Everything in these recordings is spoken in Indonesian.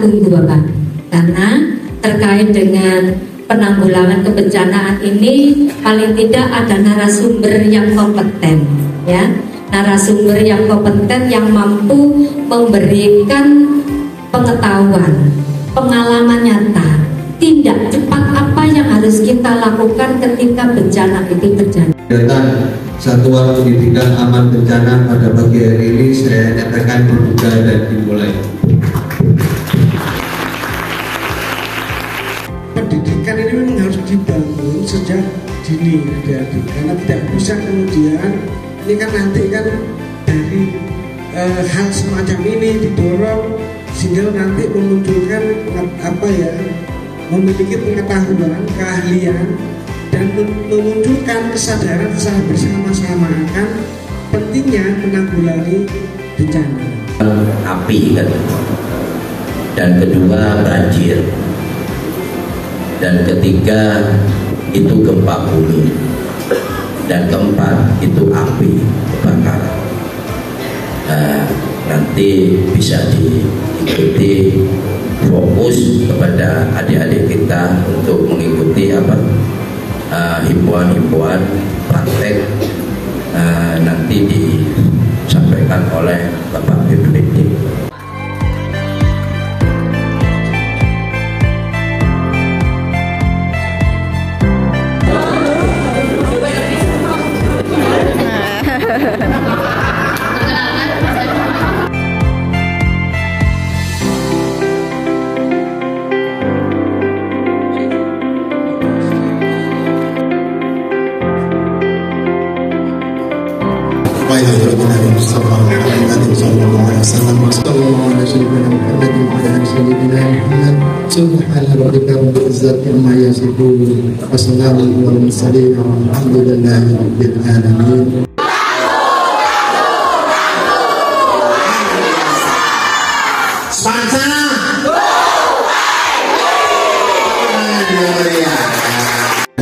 itu Bapak, karena terkait dengan penanggulangan kebencanaan ini paling tidak ada narasumber yang kompeten, ya, narasumber yang kompeten yang mampu memberikan pengetahuan, pengalaman nyata, tindak cepat apa yang harus kita lakukan ketika bencana itu terjadi. Kegiatan Satuan Pendidikan Aman Bencana pada pagi hari ini saya nyatakan dibuka dan dimulai. Pendidikan ini memang harus dibangun sejak dini, adik-adik, karena tidak bisa kemudian ini kan nanti kan dari hal semacam ini didorong sehingga nanti memunculkan memiliki pengetahuan, keahlian, dan memunculkan kesadaran secara bersama-sama akan pentingnya menanggulangi bencana. Api kan, dan kedua banjir, dan ketiga itu gempa bumi, dan keempat itu api kebakaran. Nanti bisa diikuti, fokus kepada adik-adik kita untuk mengikuti himbauan-himbauan praktek nanti disampaikan oleh Bapak BPD. سبحان ربك رب العزة عما يصفون وسلام على المرسلين والحمد لله رب العالمين.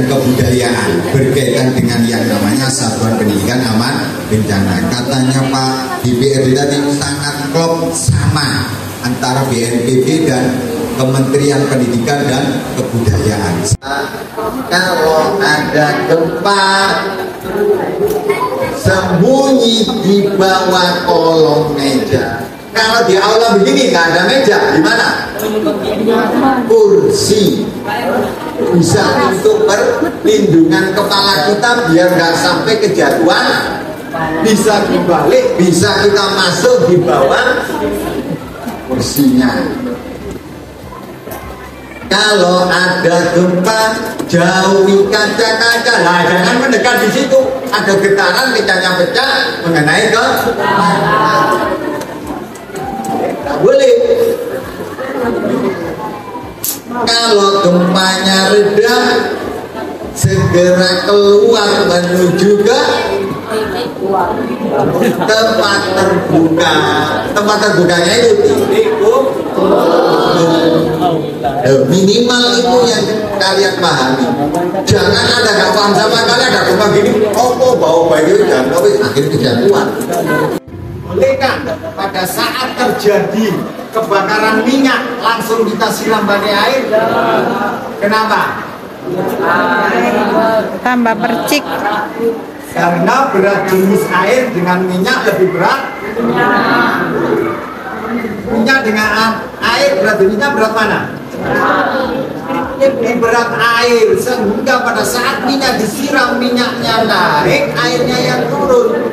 Kebudayaan berkaitan dengan yang namanya Satuan Pendidikan Aman Bencana. Katanya Pak DPRD tadi sangat klop sama antara BNPB dan Kementerian Pendidikan dan Kebudayaan. Kalau ada gempa, sembunyi di bawah kolong meja. Kalau di aula begini nggak ada meja, di mana? Kursi. Bisa untuk perlindungan kepala kita biar nggak sampai kejatuhan. Bisa dibalik, bisa kita masuk di bawah kursinya. Kalau ada gempa, jauhi kaca-kaca. Nah, jangan mendekat di situ. Ada getaran, kacanya pecah, mengenai ke tak boleh. Kalau gempanya reda, segera keluar menuju ke tempat terbuka. Tempat terbukanya itu titik minimal itu yang kalian pahami. Jangan ada nggak paham sama kalian ada gempa gini, bau bayi dan akhirnya kejatuhan. Boleh kan pada saat terjadi kebakaran minyak langsung kita siram pakai air? Kenapa? Tambah percik. Karena berat jenis air dengan minyak lebih berat. Minyak dengan air berat jenisnya berat mana? Lebih berat air, sehingga pada saat minyak disiram minyaknya naik, airnya yang turun.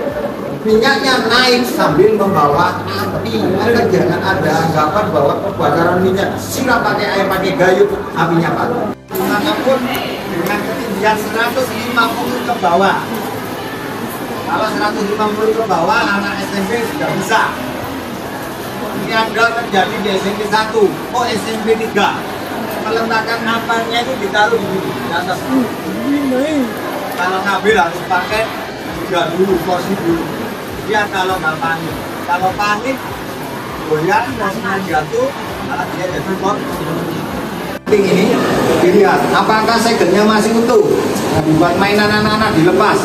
Minyaknya naik sambil membawa api. Maka jangan ada anggapan bahwa kebakaran minyak siram pakai air, pakai gayung, apinya padam. Manapun dengan ketinggian 150 ke bawah. Kalau 150 ke bawah, anak SMP sudah bisa. Ini ada terjadi di SMP 1, SMP 3. Peletakan nampaknya itu ditaruh di atas. Kalau ngambil harus pakai juga dulu, porsi dulu. Dia kalau nggak panik, kalau panik goyang, nasinya jatuh, malah dia jadi pot. Ini dilihat, apakah segelnya masih utuh? Dibuat mainan anak-anak dilepas.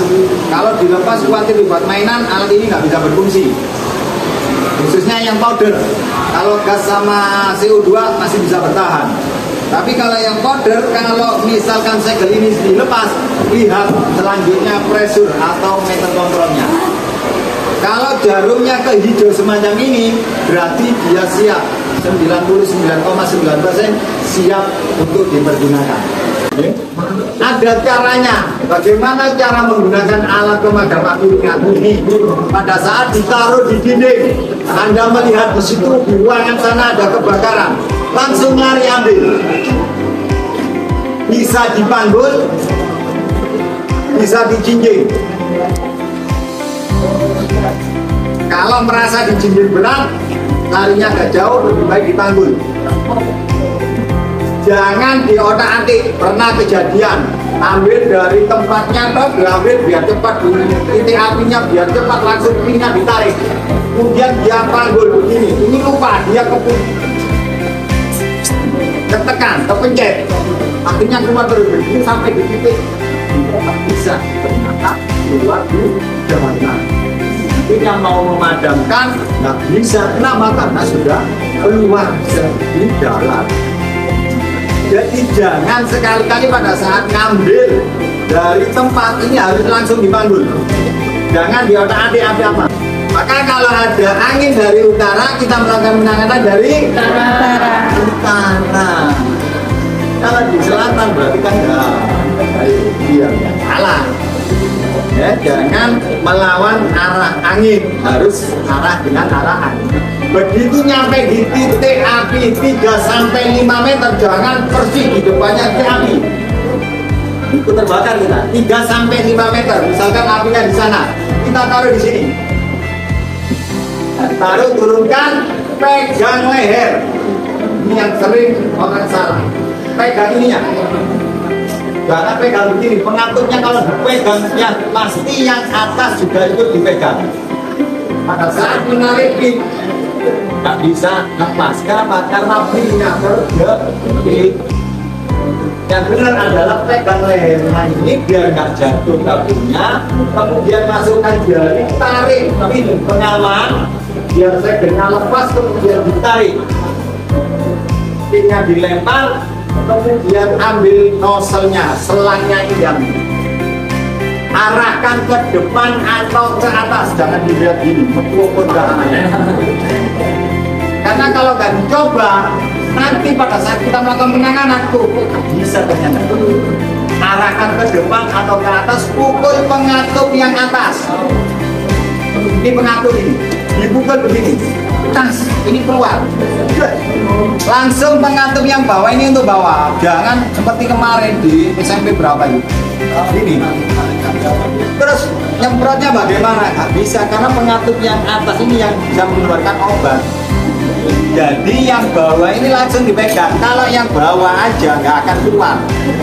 Kalau dilepas khawatir dibuat mainan, alat ini nggak bisa berfungsi. khususnya yang powder. Kalau gas sama CO2 masih bisa bertahan. Tapi kalau yang powder, kalau misalkan segel ini dilepas, lihat selanjutnya pressure atau meter kontrolnya. Kalau jarumnya ke hijau semacam ini, berarti dia siap. 99,9% siap untuk dipergunakan. Ada caranya. Bagaimana cara menggunakan alat pemadam api ringan ini? Pada saat ditaruh di dinding, Anda melihat di situ di ruangan sana ada kebakaran, langsung lari ambil. Bisa dipanggul, bisa dijinjing. Kalau merasa dijinjing berat, larinya agak jauh, lebih baik dipanggul. Jangan diotak-atik. Pernah kejadian, ambil dari tempatnya atau diambil biar cepat, titik apinya biar cepat, langsung pinnya ditarik. Kemudian dia panggul begini, ini lupa dia ketekan, kepencet, akhirnya keluar terus begini sampai di titik bisa ternyata keluar di jalanan. Yang mau memadamkan nggak bisa, kenapa? Karena sudah keluar di jalan. Jadi jangan sekali-kali pada saat ngambil dari tempat ini harus langsung dipanggul. Jangan diotak-atik apa-apa. Maka kalau ada angin dari utara, kita melakukan penanganan dari utara. Kalau di selatan berarti kan dia salah. Ya, jangan melawan arah angin, harus arah dengan arah angin. Begitu nyampe di titik api 3-5 meter, jangan persis di depannya titik api. Itu terbakar kita. 3-5 meter, misalkan apinya di sana, kita taruh di sini. Taruh, turunkan, pegang leher. Ini yang sering orang salah. Pegang ininya. Jangan pegang begini, pengatupnya kalau dipegang ya pasti yang atas juga ikut dipegang. Pada saat menarikin nggak bisa lepas. Kenapa? Karena pinnya terjepit. Yang benar adalah pegang leher. Nah ini biar nggak jatuh kakinya, kemudian masukkan jari, tarik pin pengaman, biar segelnya lepas, kemudian ditarik. Pinnya dilempar, kemudian ambil nozzle-nya, selangnya ini diambil. Arahkan ke depan atau ke atas, jangan dilihat gini, pun karena kalau nggak dicoba, nanti pada saat kita melakukan penanganan tuh bisa ternyata. Arahkan ke depan atau ke atas, pukul pengatup yang atas. Ini pengatup ini, dipukul begini. Tas, ini keluar. Langsung pengatup yang bawah ini untuk bawah. Jangan seperti kemarin di SMP berapa itu? Ini. Terus nyemprotnya bagaimana? Nggak bisa karena pengatup yang atas ini yang bisa mengeluarkan obat. Jadi yang bawah ini langsung dipegang. Kalau yang bawah aja nggak akan keluar.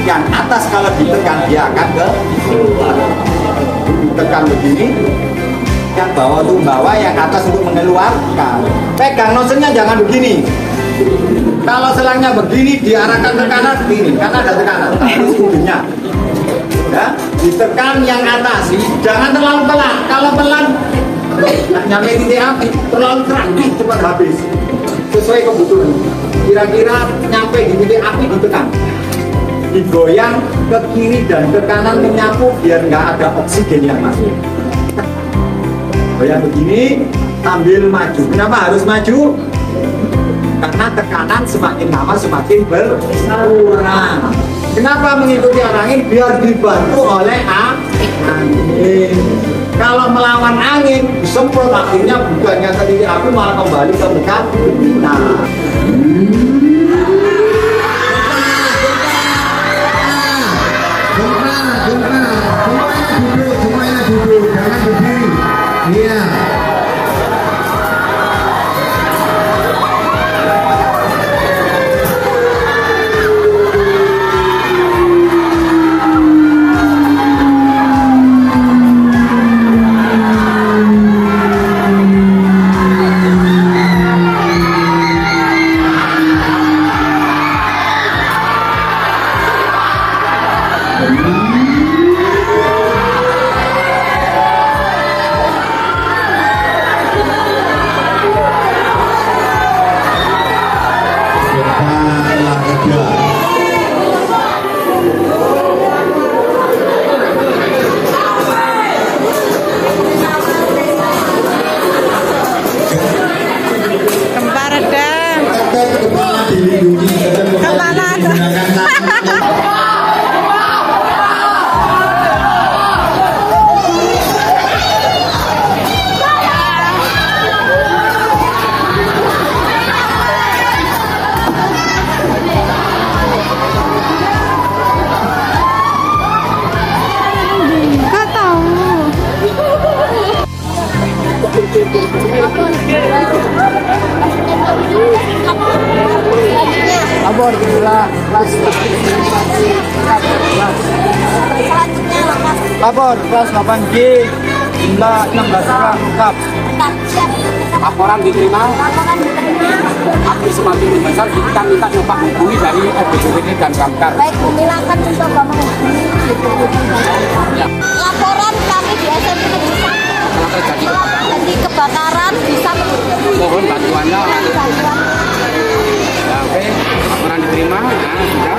Yang atas kalau ditekan dia akan keluar. Ditekan begini. Yang bawah untuk bawah, yang atas untuk mengeluarkan. Pegang nozzle-nya jangan begini. Kalau selangnya begini diarahkan ke kanan begini, karena ada tekanan. Terus ujungnya, ya, ditekan yang atas. Jangan terlalu pelan. Kalau pelan, nyampe titik api. Terlalu keras, cepat habis. Sesuai kebutuhan. Kira-kira nyampe di titik api ditekan. Digoyang ke kiri dan ke kanan menyapu biar nggak ada oksigen yang masuk. Goyang begini sambil maju. Kenapa harus maju? Karena tekanan semakin lama semakin berkurang. Kenapa mengikuti arah angin? Biar dibantu oleh angin. Kalau melawan angin, disemprot akhirnya bukannya ke titik api malah kembali ke muka. Nah, Semuanya duduk, jangan berdiri. Iya. Labor jumlah kelas 8G jumlah 16 orang lengkap. Laporan diterima. Api semakin membesar, kita minta nyoba hubungi dari BPBD dan Damkar. Baik, silakan mencoba menghubungi BPBD dan Damkar. Laporan kami di SMP terjadi kebakaran bisa mohon bantuannya. Ya, oke, laporan diterima. Nah, sudah.